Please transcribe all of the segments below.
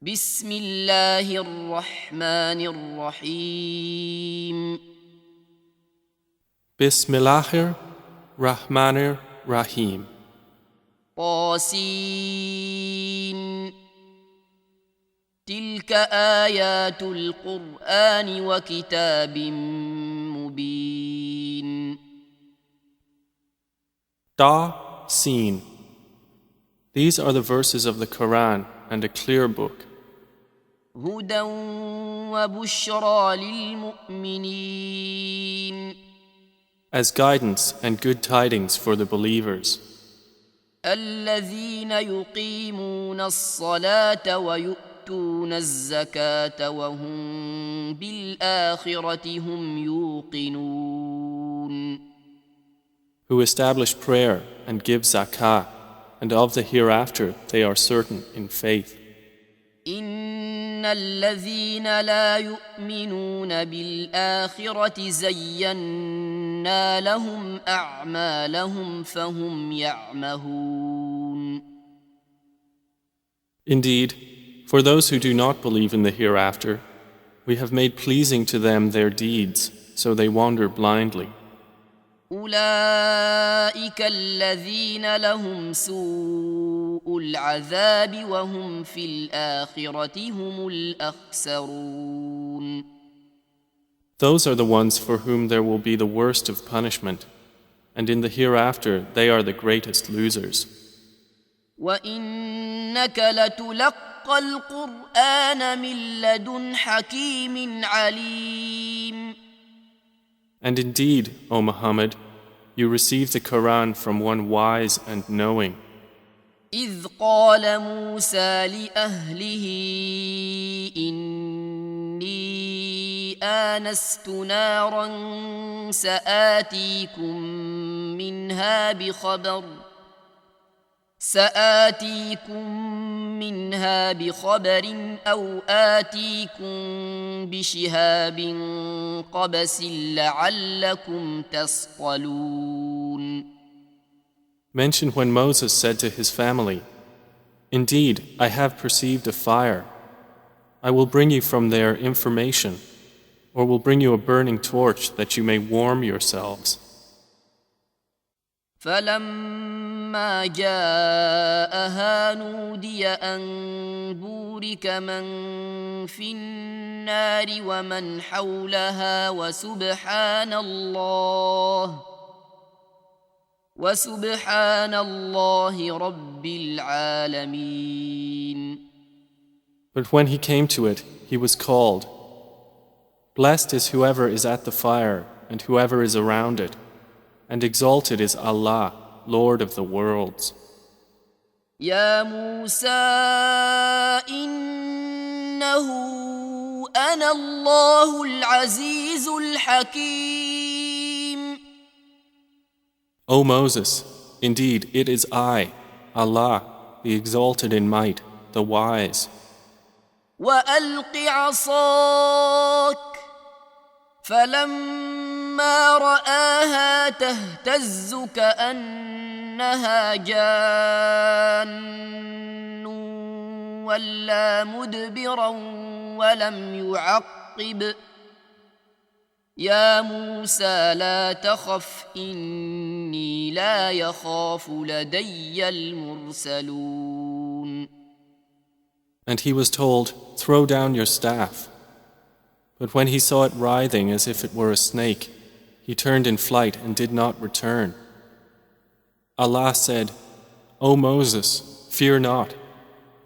بسم الله الرحمن الرحيم Bismillahir Rahmanir Rahim. طاسين تلك آيات القرآن وكتاب مبين Ta-Sin. These are the verses of the Quran and a clear book, هدى وبشرى للمؤمنين as guidance and good tidings for the believers, الذين يقيمون الصلاة ويؤتون الزكاة وهم بالآخرة هم يوقنون who establish prayer and give zakah, and of the hereafter they are certain in faith. إن الذين لا يؤمنون بالآخرة زينا لهم أعمالهم فهم يعمهون Indeed, for those who do not believe in the hereafter, we have made pleasing to them their deeds, so they wander blindly. أولئك الذين لهم سوء العذاب وهم في الآخرة هم الأخسرون Those are the ones for whom there will be the worst of punishment, and in the hereafter they are the greatest losers. وإنك لتلقى القرآن من لدن حكيم عليم And indeed, O Muhammad, you receive the Quran from one wise and knowing. إذ قال موسى لأهله إني آنست نارا سآتيكم منها بخبر أو آتيكم بشهاب قبس لعلكم تصطلون Mention when Moses said to his family, "Indeed, I have perceived a fire. I will bring you from there information, or will bring you a burning torch that you may warm yourselves." فلما جاءها نودي أن بورك من في النار ومن حولها وسبحان الله رب العالمين. But when he came to it, he was called, "Blessed is whoever is at the fire and whoever is around it, and exalted is Allah, Lord of the worlds." يا موسى إنه أنا الله العزيز الحكيم. O Moses, indeed it is I, Allah, the exalted in might, the wise. وألق عصاك فلما رآها تهتز كأنها جان ولا مدبرا ولم يعقب يا موسى لا تخف إني لا يخاف لدي المرسلون. And he was told, "Throw down your staff." But when he saw it writhing as if it were a snake, he turned in flight and did not return. Allah said, "O Moses, fear not.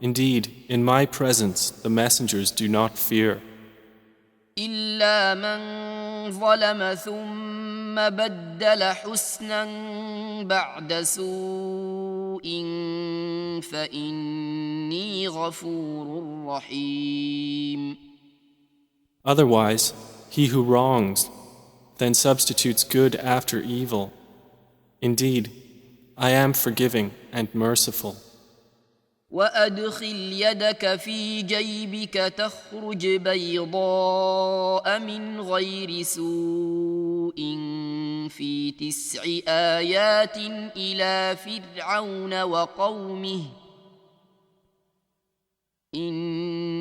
Indeed, in my presence the messengers do not fear. إلا من ظلم ثم بدل حسنا بعد سوء فإني غفور رحيم. Otherwise, he who wrongs, then substitutes good after evil. Indeed, I am forgiving and merciful. وأدخل يدك في جيبك تخرج بيضاء من غير سوء في 9 آيات إلى فرعون وقومه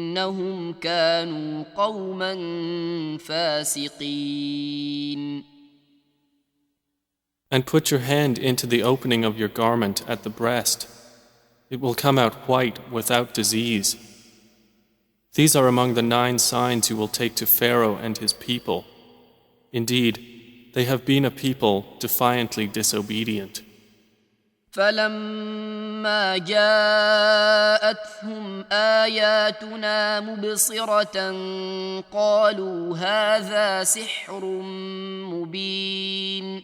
إنهم كانوا قوما فاسقين. And put your hand into the opening of your garment at the breast. It will come out white without disease. These are among the 9 signs you will take to Pharaoh and his people. Indeed, they have been a people defiantly disobedient. فلما جاءتهم آياتنا مبصرة قالوا هذا سحر مبين.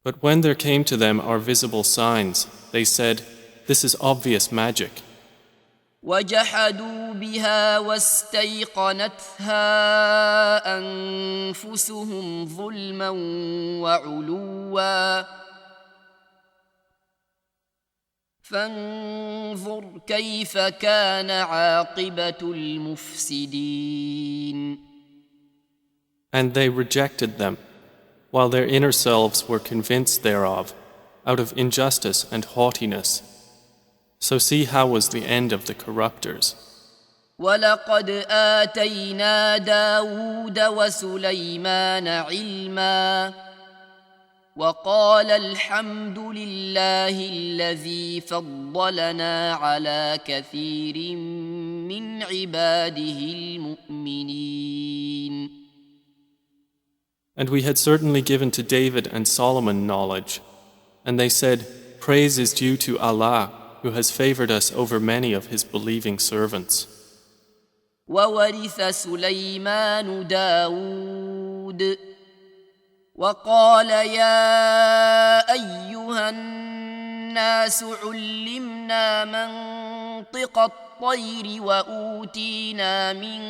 But when there came to them our visible signs, they said, "This is obvious magic." وجحدوا بها واستيقنتها أنفسهم ظلما وعلوا فانظر كيف كان عاقبة المفسدين. And they rejected them, while their inner selves were convinced thereof, out of injustice and haughtiness. So see how was the end of the corruptors. وَلَقَدْ آتَيْنَا دَاوُودَ وَسُلَيْمَانَ عِلْمًا وَقَالَ الْحَمْدُ لِلَّهِ الَّذِي فَضَّلَنَا عَلَى كَثِيرٍ مِّنْ عِبَادِهِ الْمُؤْمِنِينَ. And we had certainly given to David and Solomon knowledge, and they said, "Praise is due to Allah, who has favored us over many of his believing servants." وَوَرِثَ سُلَيْمَانُ دَاوُودَ وَقَالَ يَا أَيُّهَا النَّاسُ عُلِّمْنَا مَنطِقَ الطَّيْرِ وَأُوتِينَا مِن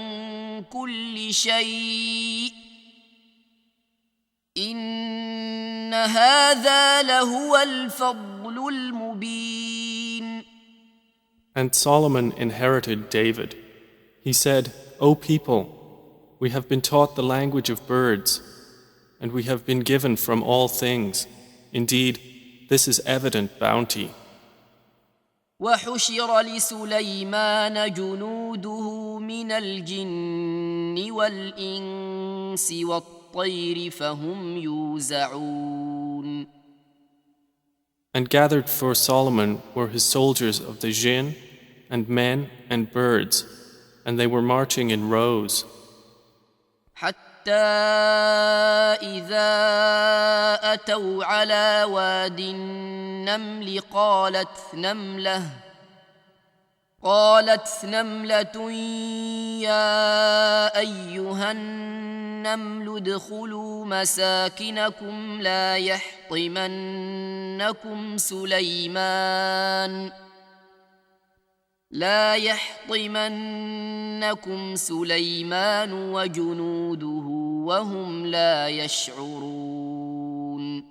كُلِّ شَيْءٍ إِنَّ هَذَا لَهُوَ الْفَضْلُ الْمُبِينُ. And Solomon inherited David. He said, "O people, we have been taught the language of birds, and we have been given from all things. Indeed, this is evident bounty." وحشر لسليمان جنوده من الجن والإنس والطير فهم يوزعون. And gathered for Solomon were his soldiers of the jinn, and men and birds, and they were marching in rows. حتى إذا أتوا على واد النمل قالت نملة يا أيها النمل ادخلوا مساكنكم لا يحطمنكم سليمان وجنوده وهم لا يشعرون.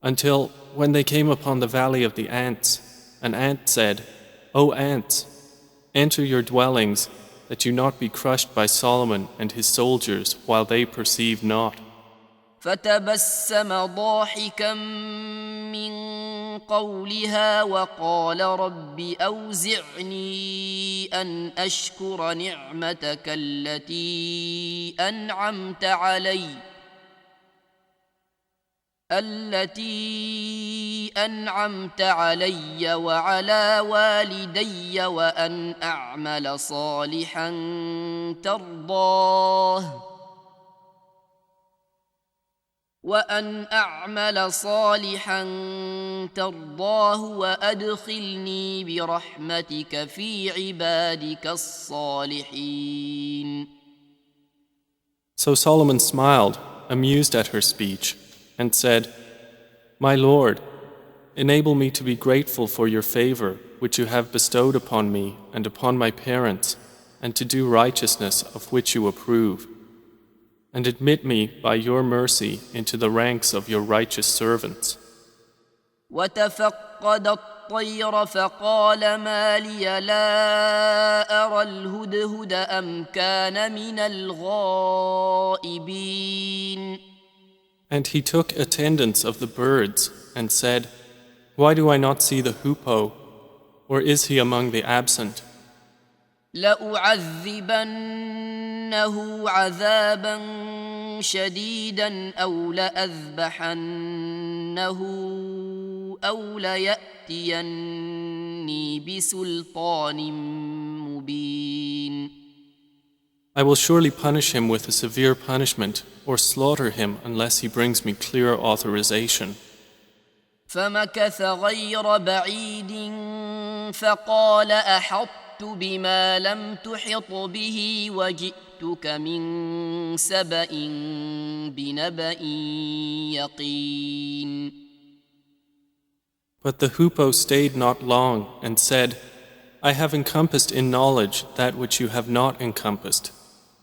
Until when they came upon the valley of the ants, an ant said, "O ants, enter your dwellings, that you not be crushed by Solomon and his soldiers while they perceive not." فتبسم ضاحكا من قولها وقال رب أوزعني أن أشكر نعمتك التي أنعمت علي وعلى والدي وأن أعمل صالحا ترضاه وأدخلني برحمتك في عبادك الصالحين. So Solomon smiled, amused at her speech, and said, "My Lord, enable me to be grateful for your favor which you have bestowed upon me and upon my parents, and to do righteousness of which you approve. And admit me by your mercy into the ranks of your righteous servants." وتفقد الطير فقال ما لي لا أرى الهدهد أم كان من الغائبين. And he took attendance of the birds and said, "Why do I not see the hoopoe? or is he among the absent? لأعذبنه عذابا شديدا أو لأذبحنه أو ليأتيني بسلطان مبين. I will surely punish him with a severe punishment or slaughter him unless he brings me clear authorization. فمكث غير بعيد فقال أحطت بما لم تحط به وجئتك من سبأ بنبأ يقين. But the hoopoe stayed not long and said, I have encompassed in knowledge that which you have not encompassed,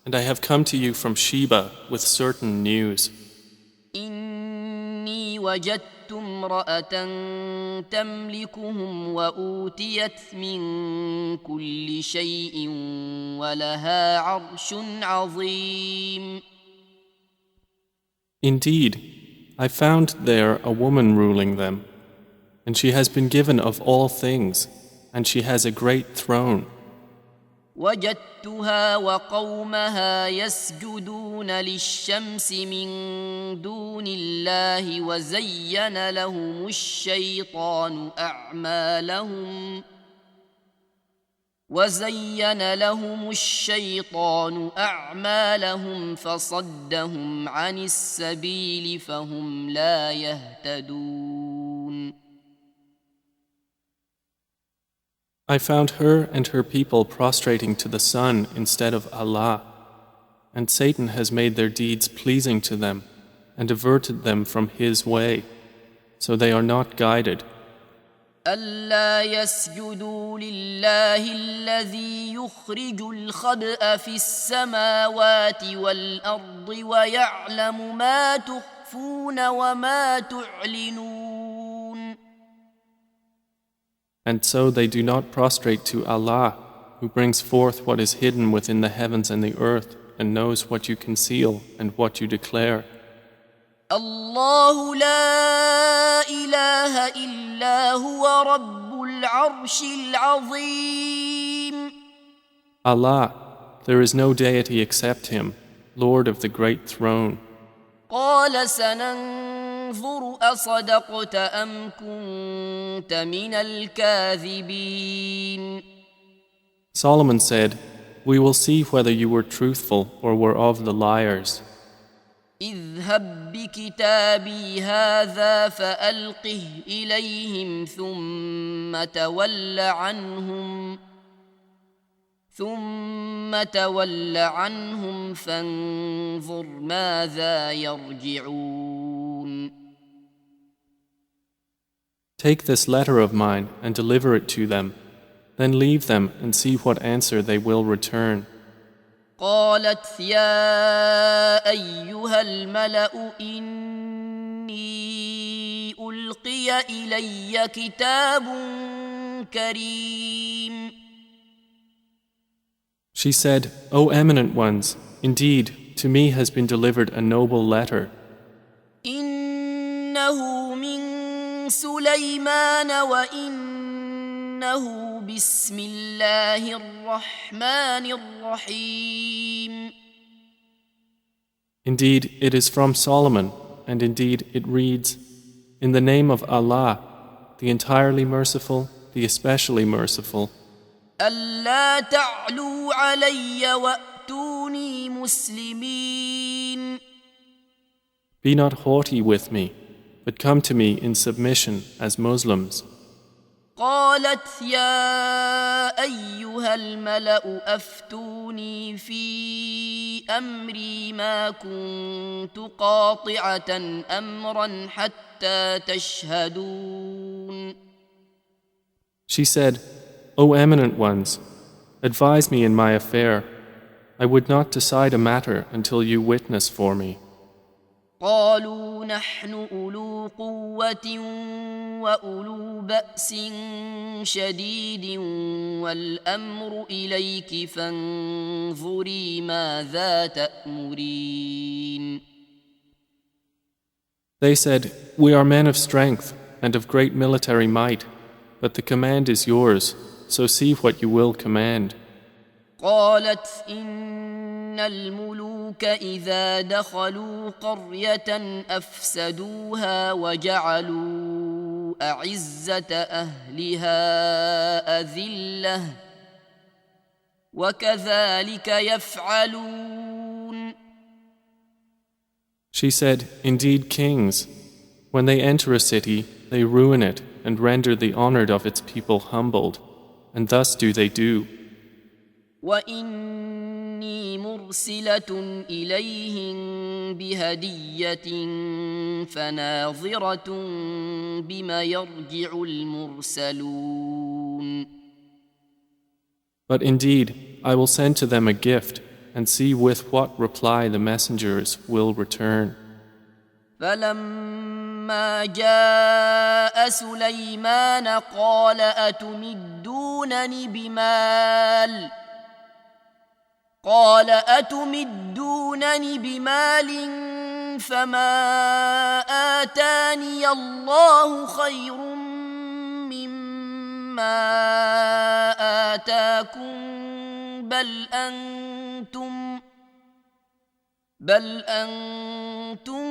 and I have come to you from Sheba with certain news. إني وجدت امرأة تملكهم وأوتيت من كل شيء ولها عرش عظيم. Indeed, I found there a woman ruling them, and she has been given of all things, and she has a great throne. وجدتها وقومها يسجدون للشمس من دون الله وزين لهم الشيطان أعمالهم فصدهم عن السبيل فهم لا يهتدون. I found her and her people prostrating to the sun instead of Allah, and Satan has made their deeds pleasing to them and diverted them from his way, so they are not guided. ألا يسجدوا لله الذي يخرج الخبأ في السماوات والأرض ويعلم ما تخفون وما تعلنون. And so they do not prostrate to Allah, who brings forth what is hidden within the heavens and the earth, and knows what you conceal and what you declare. الله لا إله إلا هو رب العرش العظيم. Allah, there is no deity except Him, Lord of the great throne. قال سننظر أصدقت أم كنت من الكاذبين. Solomon said, We will see whether you were truthful or were of the liars. اذهب بكتابي هذا فألقه إليهم ثم تول عنهم فانظر ماذا يرجعون. Take this letter of mine and deliver it to them, then leave them and see what answer they will return. قالت يا أيها الملأ إني ألقي إلي كتاب كريم. She said, O eminent ones, indeed, to me has been delivered a noble letter. إنه من سليمان وإنه بسم الله الرحمن الرحيم. Indeed, it is from Solomon, and indeed it reads, In the name of Allah, the entirely merciful, the especially merciful. ألا تعلوا علي وأتوني مسلمين. Be not haughty with me, but come to me in submission as Muslims. قالت يا أيها الملأ أفتوني في أمري ما كنت قاطعة أمرا حتى تشهدون. She said, O eminent ones, advise me in my affair. I would not decide a matter until you witness for me. قالوا نحن أولو قوة وأولو بأس شديد والأمر إليك فانظري ماذا تأمرين. They said, We are men of strength and of great military might, but the command is yours, so see what you will command. قالت إن الملوك إذا دخلوا قرية أفسدوها وجعلوا أعزة أهلها أذلة وكذلك يفعلون. She said, Indeed, kings, when they enter a city, they ruin it and render the honored of its people humbled, and thus do they do. وإني مرسلة إليهم بهدية فناظرة بما يرجع المرسلون. But indeed, I will send to them a gift and see with what reply the messengers will return. فلما جاء سليمان قال أتمدونني بمال فما آتاني الله خير مما آتاكم بل أنتم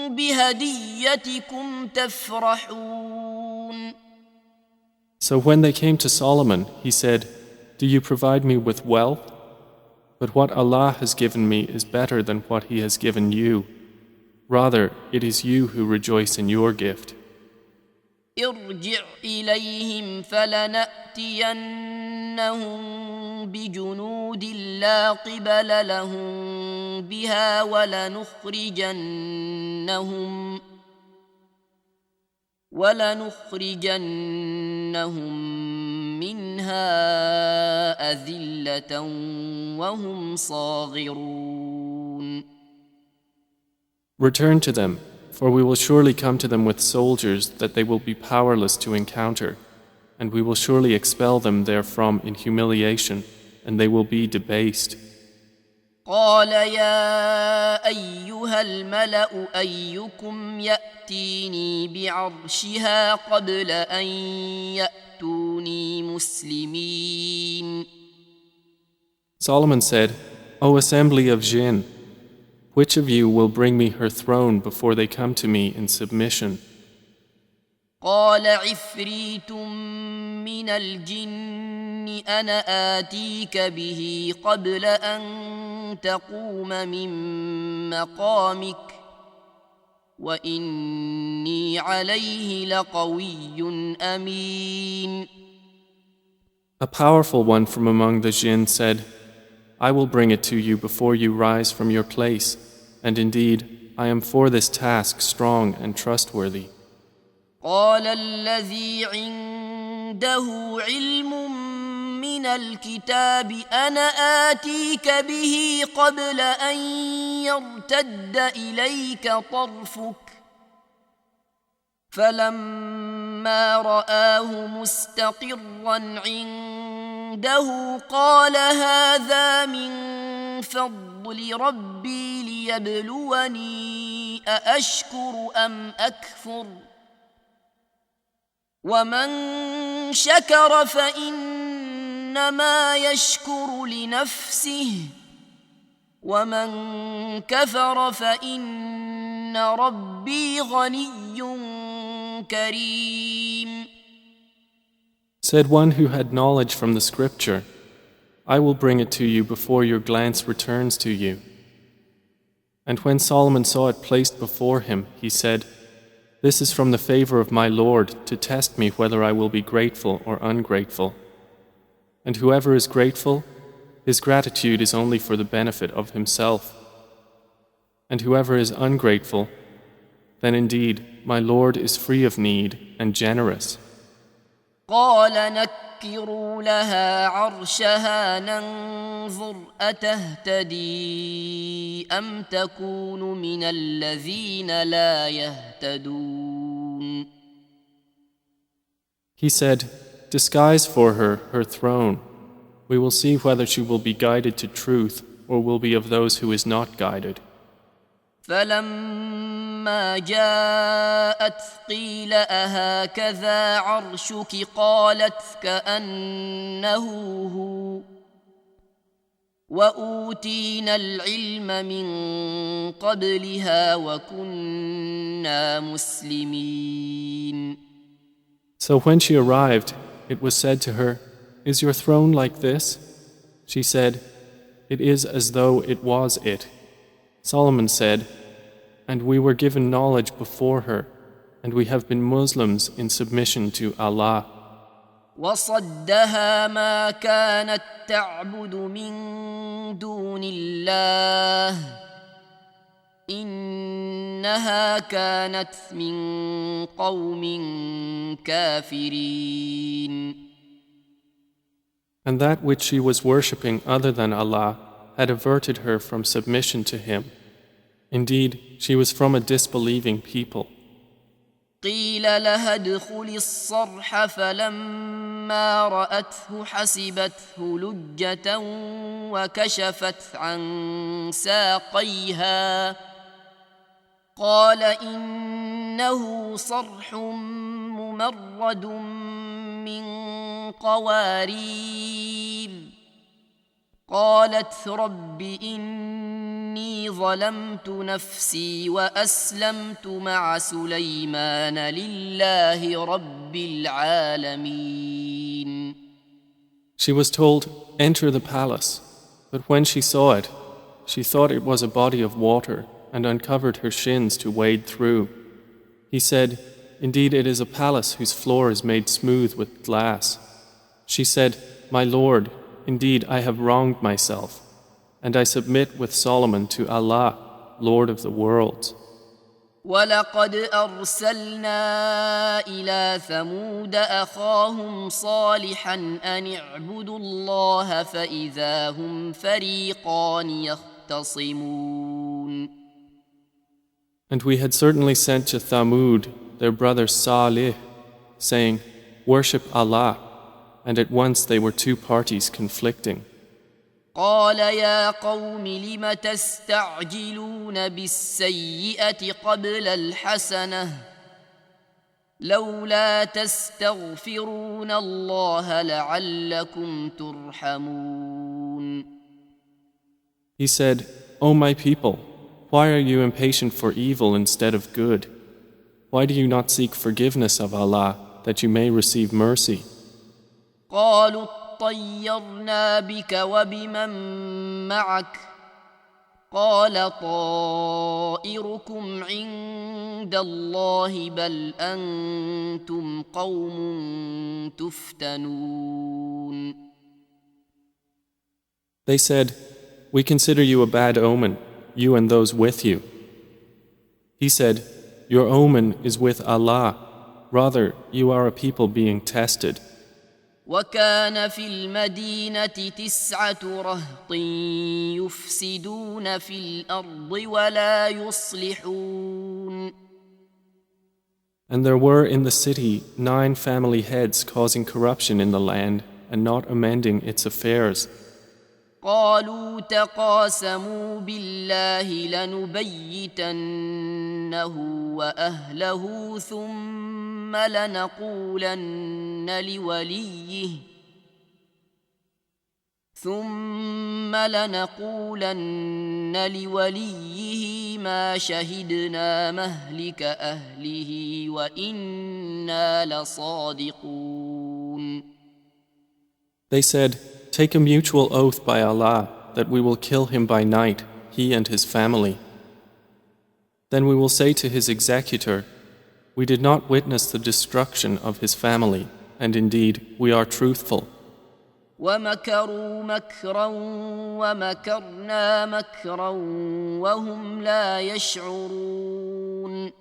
بهديتكم تفرحون. So when they came to Solomon, he said, Do you provide me with wealth? But what Allah has given me is better than what He has given you. Rather, it is you who rejoice in your gift. ارجع إليهم فلنأتينهم بجنود لا قبل لهم بها ولنخرجنهم منها أذلة وهم صاغرون. Return to them, for we will surely come to them with soldiers that they will be powerless to encounter, and we will surely expel them therefrom in humiliation, and they will be debased. قال يا أيها الملأ أيكم يأتيني بعرشها قبل أن يأتوني مسلمين. Solomon said, O assembly of jinn, which of you will bring me her throne before they come to me in submission? قال عفريت من الجن أنا آتيك به قبل أن تقوم من مقامك وإني عليه لقوي أمين. A powerful one from among the jinn said, I will bring it to you before you rise from your place, and indeed, I am for this task strong and trustworthy. قال الذي عنده علم من الكتاب أنا آتيك به قبل أن يرتد إليك طرفك فلما رآه مستقرا عنده قال هذا من فضل ربي ليبلوني أأشكر أم أكفر ومن شكر فإنما يشكر لنفسه ومن كفر فإن ربي غني كريم. Said one who had knowledge from the scripture, I will bring it to you before your glance returns to you. And when Solomon saw it placed before him, he said, This is from the favor of my Lord to test me whether I will be grateful or ungrateful. And whoever is grateful, his gratitude is only for the benefit of himself. And whoever is ungrateful, then indeed my Lord is free of need and generous. قال نكروا لها عرشها ننظر أتهتدي أم تكون من الذين لا يهتدون. He said, Disguise for her throne. We will see whether she will be guided to truth or will be of those who is not guided. فلما جاءت قيل أهكذا عرشك قالت كأنه هو وأوتينا العلم من قبلها وكنا مسلمين. So when she arrived, it was said to her, "Is your throne like this?" She said, "It is as though it was it." Solomon said, "And we were given knowledge before her, and we have been Muslims in submission to Allah." وصدها ما كانت تعبد من دون الله إنها كانت من قوم كافرين. And that which she was worshipping other than Allah had averted her from submission to Him. Indeed, she was from a disbelieving people. قيل لها ادخلي الصرح فلما رأته حسبته لجة وكشفت عن ساقيها قال إنه صرح ممرد من قوارير قالت رب إني ظلمت نفسي وأسلمت مع سليمان لله رب العالمين. She was told, "Enter the palace." But when she saw it, she thought it was a body of water and uncovered her shins to wade through. He said, "Indeed, it is a palace whose floor is made smooth with glass." She said, "My Lord, indeed, I have wronged myself, and I submit with Solomon to Allah, Lord of the worlds." وَلَقَدْ أَرْسَلْنَا إِلَى ثَمُودَ أَخَاهُمْ صَالِحًا أَنِ اعْبُدُوا اللَّهَ فَإِذَا هُمْ فَرِيقَانِ يَخْتَصِمُونَ. And we had certainly sent to Thamud their brother Salih, saying, "Worship Allah." And at once they were two parties conflicting. قال يا قوم لم تستعجلون بالسيئة قبل الحسنة لولا تستغفرون الله لعلكم ترحمون. He said, "O my people, why are you impatient for evil instead of good? Why do you not seek forgiveness of Allah that you may receive mercy?" قالوا اطيرنا بك وبمن معك قال طائركم عند الله بل أنتم قوم تفتنون. They said, "We consider you a bad omen, you and those with you." He said, "Your omen is with Allah. Rather, you are a people being tested." وكان في المدينة 9 رهط يفسدون في الأرض ولا يصلحون. And there were in the city 9 family heads causing corruption in the land and not amending its affairs. قالوا تقاسموا بالله لنبيتنه وأهله ثم لنقولن لوليه ما شهدنا مهلك أهله وإنا لصادقون. They said, "Take a mutual oath by Allah that we will kill him by night, he and his family. Then we will say to his executor, we did not witness the destruction of his family, and indeed we are truthful." ومكروا مكرا ومكرنا مكرا وهم لا يشعرون.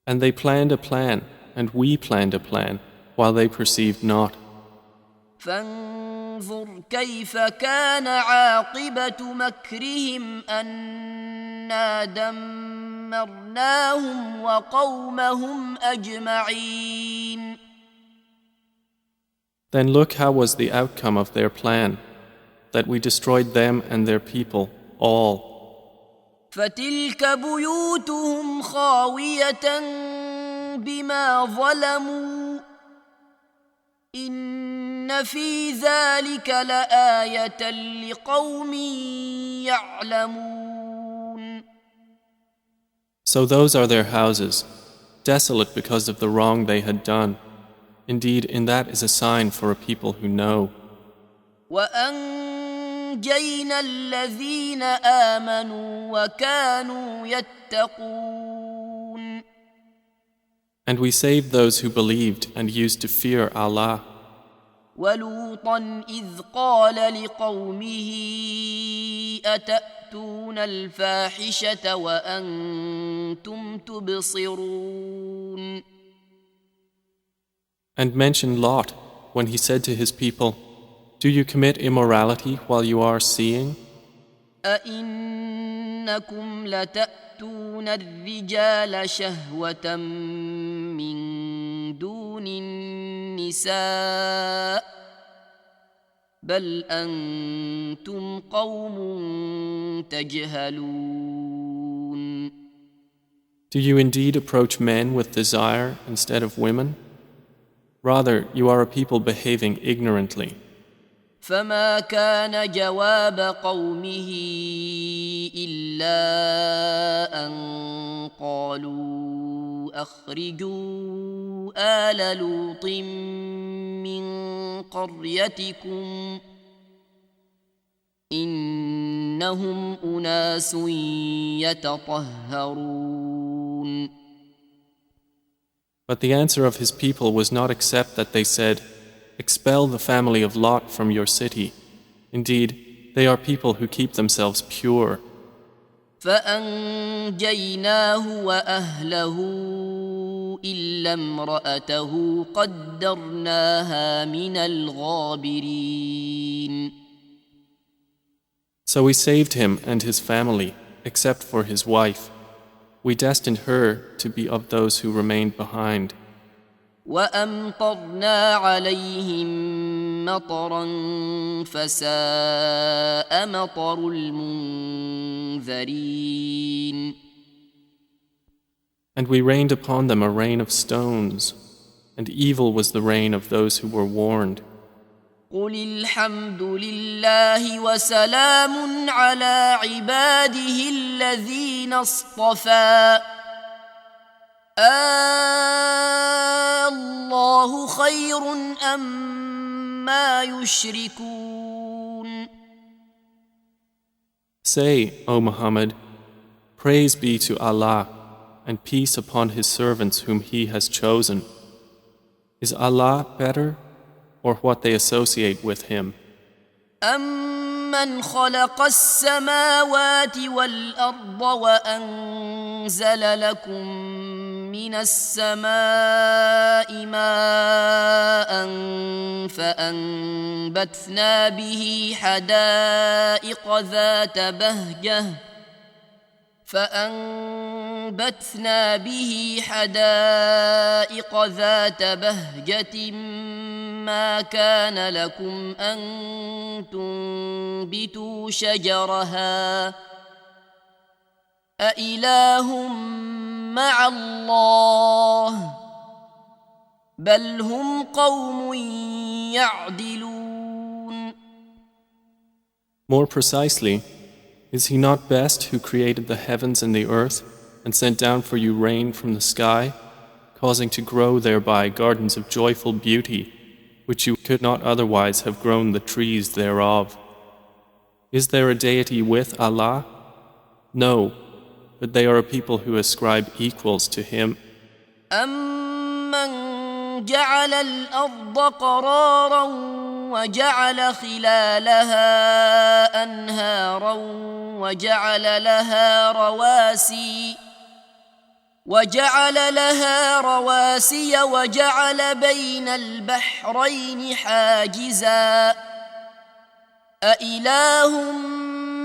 And they planned a plan, and we planned a plan, while they perceived not. فانظر كيف كان عاقبة مكرهم أنا دمرناهم وقومهم أجمعين. Then look how was the outcome of their plan, that we destroyed them and their people, all. فتلك بيوتهم خاوية بما ظلموا إن في ذلك لآية لقوم يعلمون. So those are their houses, desolate because of the wrong they had done. Indeed, in that is a sign for a people who know. وأنجينا الذين آمنوا وكانوا يتقون. And we saved those who believed and used to fear Allah. ولوطا إذ قال لقومه أتأتون الفاحشة وأنتم تبصرون. And mention Lot when he said to his people, "Do you commit immorality while you are seeing? أئنكم لتأتون الرجال شهوة من دون النساء بل أنتم قوم تجهلون." Do you indeed approach men with desire instead of women? Rather, you are a people behaving ignorantly. فما كان جواب قومه إلا أن قالوا أخرجوا آل لوط من قريتكم إنهم أناس يتطهرون. But the answer of his people was not except that they said, "Expel the family of Lot from your city. Indeed, they are people who keep themselves pure." فأنجيناه وأهله إلا امرأته قدرناها من الغابرين. So we saved him and his family, except for his wife. We destined her to be of those who remained behind. وأمطرنا عليهم مطرا فساء مطر المنذرين. And we rained upon them a rain of stones, and evil was the rain of those who were warned. قل الحمد لله وسلام على عباده الذين اصطفى الله خير أما يشركون. Say, O Muhammad, praise be to Allah and peace upon His servants whom He has chosen. Is Allah better or what they associate with Him? أَمَّنْ خَلَقَ السَّمَاوَاتِ وَالْأَرْضَ وَأَنزَلَ لَكُم مِّنَ السَّمَاءِ مَاءً فَأَنبَتْنَا بِهِ حدائق ذات بهجة ما كان لكم أن تنبتوا شجرها أإله مع الله بل هم قوم يعدلون. More precisely, is He not best who created the heavens and the earth and sent down for you rain from the sky, causing to grow thereby gardens of joyful beauty, which you could not otherwise have grown the trees thereof? Is there a deity with Allah? No, but they are a people who ascribe equals to Him. أَمَّنْ جَعَلَ الْأَرْضَ قَرَارًا وَجَعَلَ خِلَالَهَا أَنْهَارًا وجعل لها رواسي وجعل بين البحرين حاجزا أإله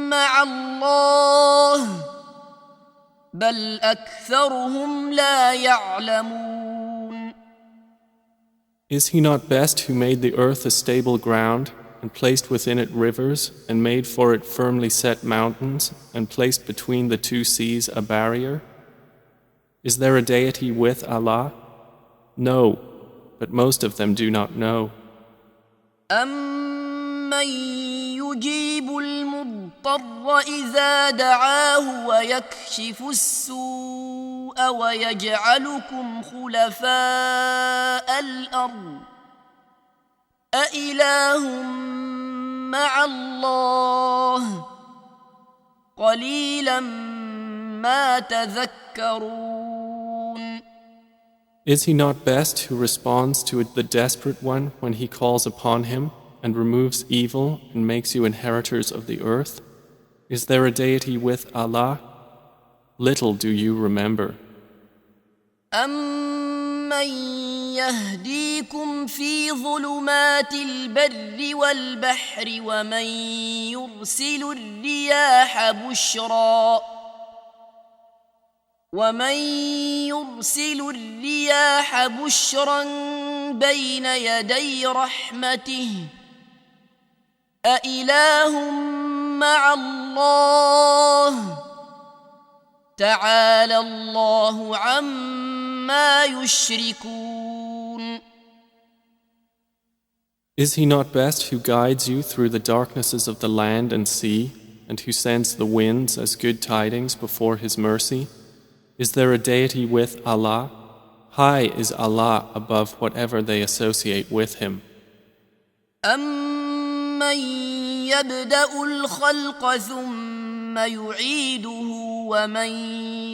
مع الله بل أكثرهم لا يعلمون. Is He not best who made the earth a stable ground and placed within it rivers, and made for it firmly set mountains, and placed between the two seas a barrier? Is there a deity with Allah? No, but most of them do not know. أَمَّن يُجِيبُ الْمُضْطَرَّ إِذَا دَعَاهُ وَيَكْشِفُ السُّوءَ وَيَجْعَلُكُمْ خُلَفَاءَ الْأَرْضِ أَإِلَٰهٌ مَّعَ اللَّهِ قَلِيلًا مَّا تَذَكَّرُونَ. Is he not best who responds to the desperate one when he calls upon him and removes evil and makes you inheritors of the earth? Is there a deity with Allah? Little do you remember. أَمَّن يَهْدِيكُمْ فِي ظُلُمَاتِ الْبَرِّ وَالْبَحْرِ ومن يرسل الرياح بشرا بين يدي رحمته أإله مع الله تعالى الله عما يشركون. Is he not best who guides you through the darknesses of the land and sea, and who sends the winds as good tidings before his mercy? Is there a deity with Allah? High is Allah above whatever they associate with him. أَمَّن يَبْدَأُ الْخَلْقَ ثُمَّ يُعِيدُهُ وَمَن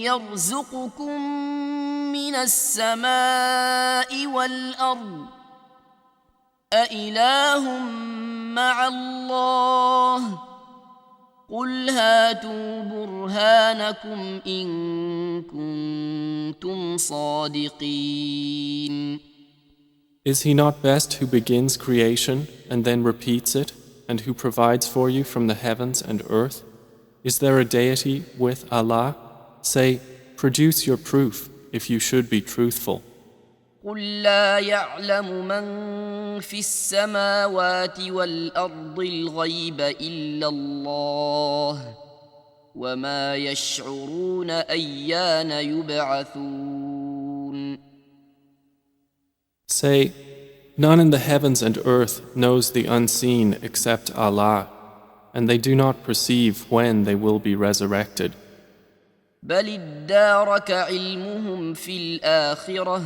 يَرْزُقُكُم مِّنَ السَّمَاءِ وَالْأَرْضِ أَإِلَٰهٌ مَّعَ اللَّهِ قُلْ هَاتُوا بُرْهَانَكُمْ إِن كُنتُمْ صَادِقِينَ. Is he not best who begins creation and then repeats it, and who provides for you from the heavens and earth? Is there a deity with Allah? Say, produce your proof if you should be truthful. قُل لَّا يَعْلَمُ مَن فِي السَّمَاوَاتِ وَالْأَرْضِ الْغَيْبَ إِلَّا اللَّهُ وَمَا يَشْعُرُونَ أَيَّانَ يُبْعَثُونَ. Say, none in the heavens and earth knows the unseen except Allah, and they do not perceive when they will be resurrected. بَلِ ادَّارَكَ عِلْمُهُمْ فِي الْآخِرَةِ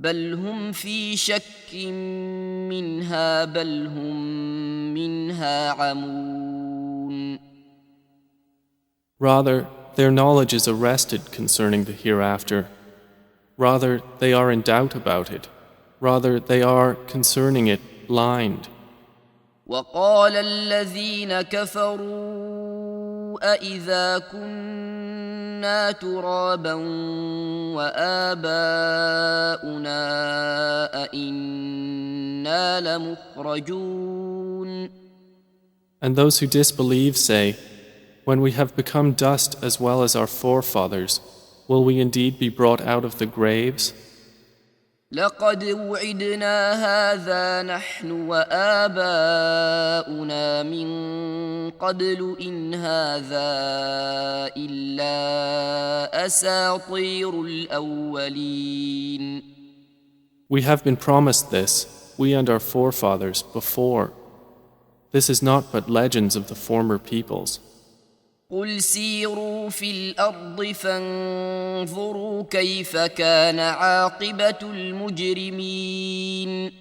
بل هم في شك منها بل هم منها عمون. Rather, their knowledge is arrested concerning the hereafter. Rather, they are in doubt about it. Rather, they are concerning it blind. وقال الذين كفروا أإذا كنا ترابا وآباؤنا أإنا لمخرجون. And those who disbelieve say, when we have become dust as well as our forefathers, will we indeed be brought out of the graves? لقد وعدنا هذا نحن وآباؤنا من قبل إن هذا إلا أساطير الأولين. We have been promised this, we and our forefathers, before. This is not but legends of the former peoples. قل سيروا في الأرض فانظروا كيف كان عاقبة المجرمين.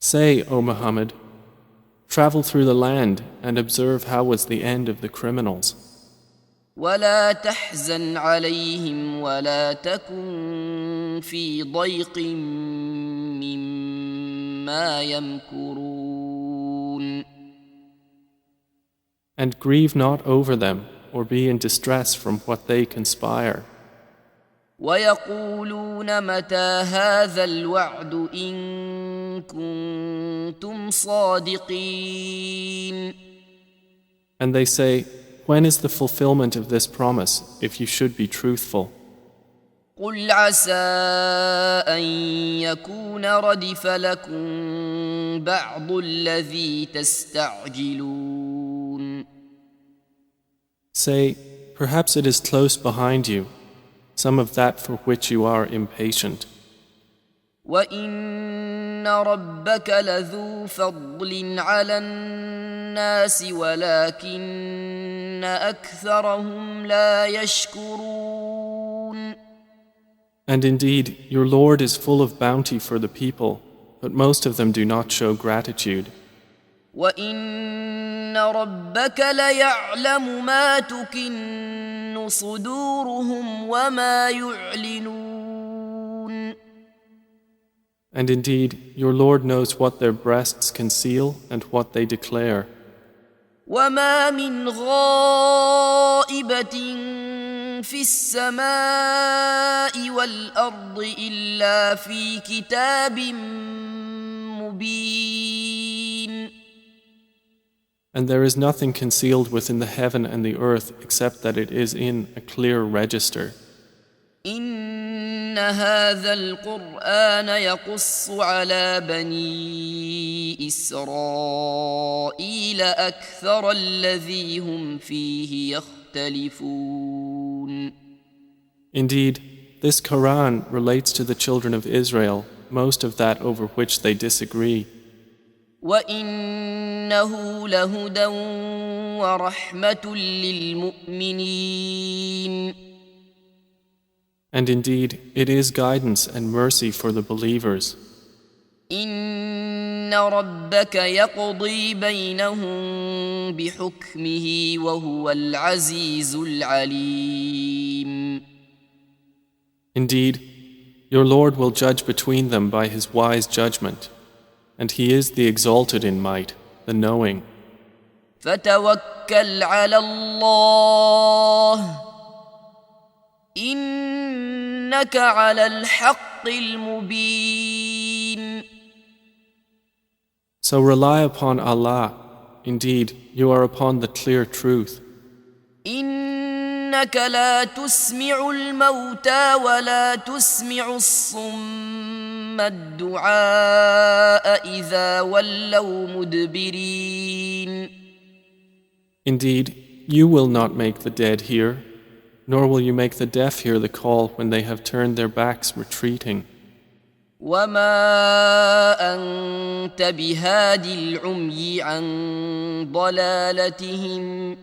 Say, O Muhammad, travel through the land and observe how was the end of the criminals. ولا تحزن عليهم ولا تكن في ضيق مما يمكرون. And grieve not over them, or be in distress from what they conspire. ويقولون متى هذا الوعد إن كنتم صادقين. And they say, when is the fulfillment of this promise, if you should be truthful? قل عسى أن يكون ردف لكم بعض الذي تستعجلون. Say, perhaps it is close behind you, some of that for which you are impatient. وَإِنَّ رَبَّكَ لَذُو فَضْلٍ عَلَى النَّاسِ وَلَكِنَّ أَكْثَرَهُمْ لَا يَشْكُرُونَ. And indeed, your Lord is full of bounty for the people, but most of them do not show gratitude. وَإِنَّ رَبَّكَ لَيَعْلَمُ مَا تُكِنُّ صُدُورُهُمْ وَمَا يُعْلِنُونَ. And indeed, your Lord knows what their breasts conceal and what they declare. وَمَا مِنْ غَائِبَةٍ في السماء والأرض إلا في كتاب مبين. And there is nothing concealed within the heaven and the earth except that it is in a clear register. إن هذا القرآن يقص على بني إسرائيل أكثر الذي هم فيه يختلفون. Indeed, this Quran relates to the children of Israel most of that over which they disagree. وَإِنَّهُ لَهُدًى وَرَحْمَةٌ لِلْمُؤْمِنِينَ. And indeed, it is guidance and mercy for the believers. إِنَّ رَبَّكَ يَقْضِي بَيْنَهُم بِحُكْمِهِ وَهُوَ الْعَزِيزُ الْعَلِيمُ. Indeed, your Lord will judge between them by His wise judgment, and He is the exalted in might, the knowing. فَتَوَكَّلْ عَلَى اللَّهِ إِنَّكَ عَلَى الْحَقِّ الْمُبِينِ. So rely upon Allah. Indeed, you are upon the clear truth. إِنَّكَ لَا تُسْمِعُ الْمَوْتَى وَلَا تُسْمِعُ الصُّمَّ الدُّعَاءَ إِذَا وَلَّوْا مُدْبِرِينَ. Indeed, you will not make the dead hear, nor will you make the deaf hear the call when they have turned their backs retreating. وَمَا أَنْتَ بِهَادِ الْعُمْيِ عَنْ ضَلَالَتِهِمْ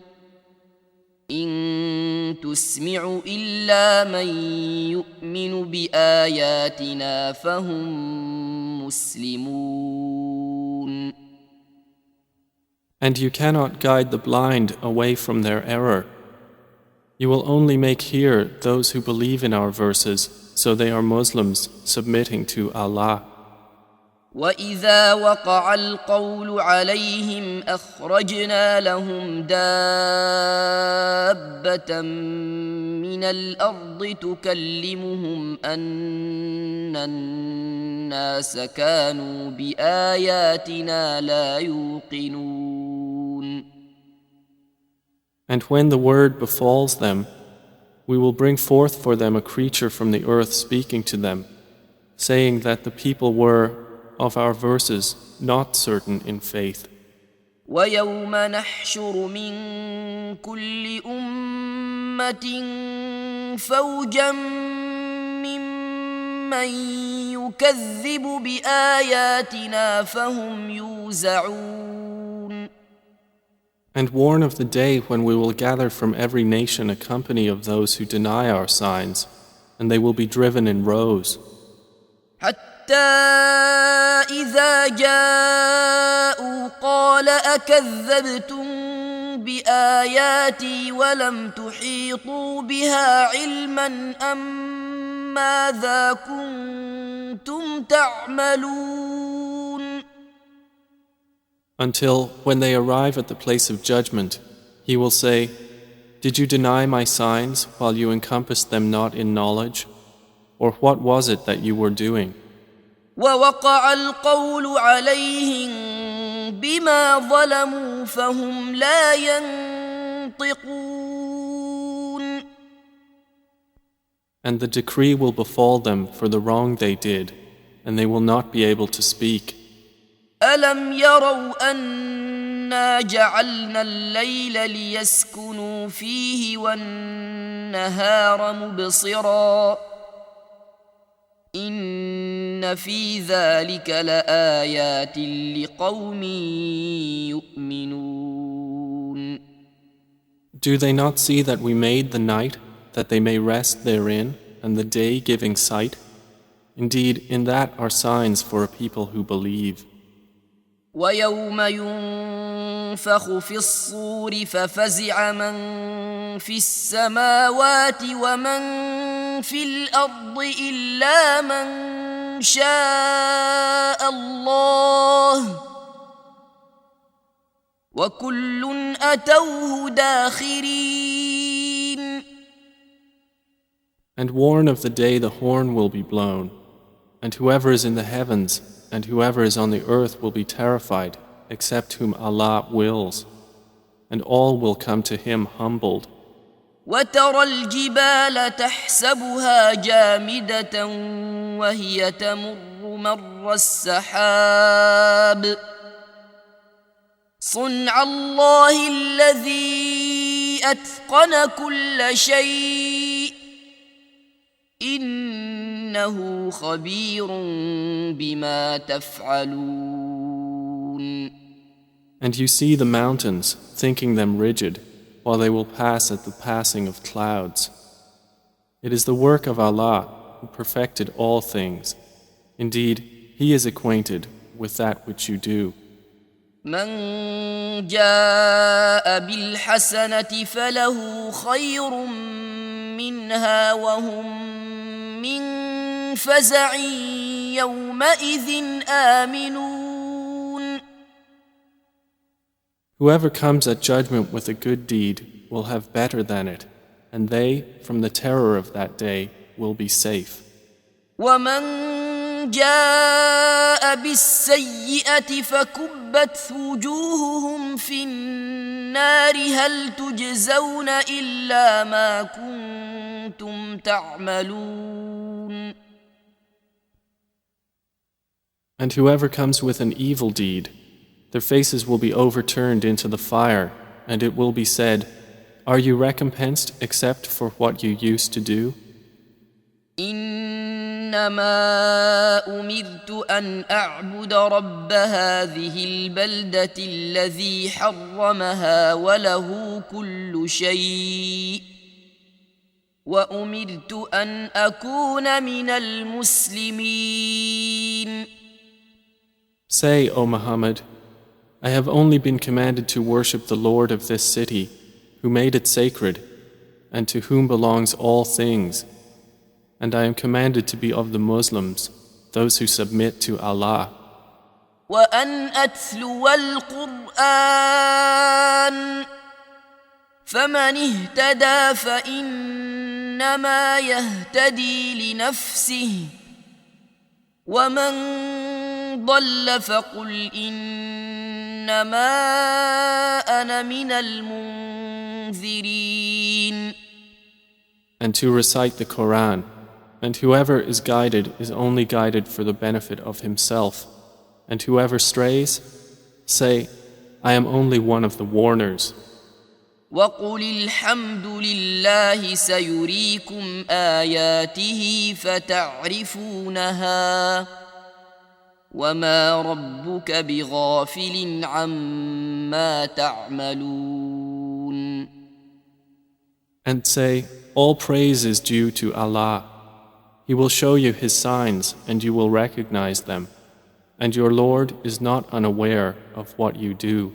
إِن تُسْمِعُ إِلَّا مَنْ يُؤْمِنُ بِآيَاتِنَا فَهُمْ مُسْلِمُونَ. And you cannot guide the blind away from their error. You will only make hear those who believe in our verses, so they are Muslims submitting to Allah. وَإِذَا وَقَعَ الْقَوْلُ عَلَيْهِمْ أَخْرَجْنَا لَهُمْ دَابَّةً مِّنَ الْأَرْضِ تُكَلِّمُهُمْ أَنَّ النَّاسَ كَانُوا بِآيَاتِنَا لَا يُوقِنُونَ. And when the word befalls them, we will bring forth for them a creature from the earth speaking to them, saying that the people were, of our verses, not certain in faith. وَيَوْمَ نَحْشُرُ مِنْ كُلِّ أُمَّةٍ فَوْجًا مِّمَّنْ يُكَذِّبُ بِآيَاتِنَا فَهُمْ يُوزَعُونَ. And warn of the day when we will gather from every nation a company of those who deny our signs, and they will be driven in rows. حتى إذا جاءوا قال أكذبتم بآياتي ولم تحيطوا بها علما أم ماذا كنتم تعملون. Until, when they arrive at the place of judgment, he will say, Did you deny my signs while you encompassed them not in knowledge? Or what was it that you were doing? ووقع القول عليهم بما ظلموا فهم لا ينطقون. And the decree will befall them for the wrong they did, and they will not be able to speak. ألم يروا أنا جعلنا الليل ليسكنوا فيه والنهار مبصرا إن في ذلك لآيات لقوم يؤمنون. Do they not see that we made the night that they may rest therein, and the day giving sight? Indeed, in that are signs for a people who believe. ويوم ينفخ في الصور ففزع من في السماوات ومن في الأرض إلا من شاء الله وكل أتوه داخرين. And warn of the day the horn will be blown, and whoever is in the heavens and whoever is on the earth will be terrified, except whom Allah wills, and all will come to Him humbled. وترى الجبال تحسبها جامدة وهي تمر مر السحاب صنع الله الذي أتقن كل شيء إنه خبير بما تفعلون. And you see the mountains, thinking them rigid, while they will pass at the passing of clouds. It is the work of Allah, who perfected all things. Indeed, He is acquainted with that which you do. من جاء بالحسنة فله خير منها وهم من فزع يومئذ آمنون. Whoever comes at judgment with a good deed will have better than it, and they, from the terror of that day, will be safe. ومن جاء بالسيئة فكبت وجوههم في النار هل تجزون إلا ما كنتم تعملون. And whoever comes with an evil deed, their faces will be overturned into the fire, and it will be said, "Are you recompensed except for what you used to do?" إنما أمرت أن أعبد رب هذه البلدة الذي حرمها وله كل شيء وأمرت أن أكون من المسلمين. Say, O Muhammad, I have only been commanded to worship the Lord of this city, who made it sacred, and to whom belongs all things. And I am commanded to be of the Muslims, those who submit to Allah. وأن أتلو القرآن فمن اهتدى فإنما يهتدي لنفسه ومن ضل فقل إنما أنا من المنذرين. And to recite the Quran, and whoever is guided is only guided for the benefit of himself, and whoever strays, say, I am only one of the warners. وقل الحمد لله سيريكم آياته فتعرفونها وما ربك بغافل عما تعملون. And say, all praise is due to Allah. He will show you His signs and you will recognize them, and your Lord is not unaware of what you do.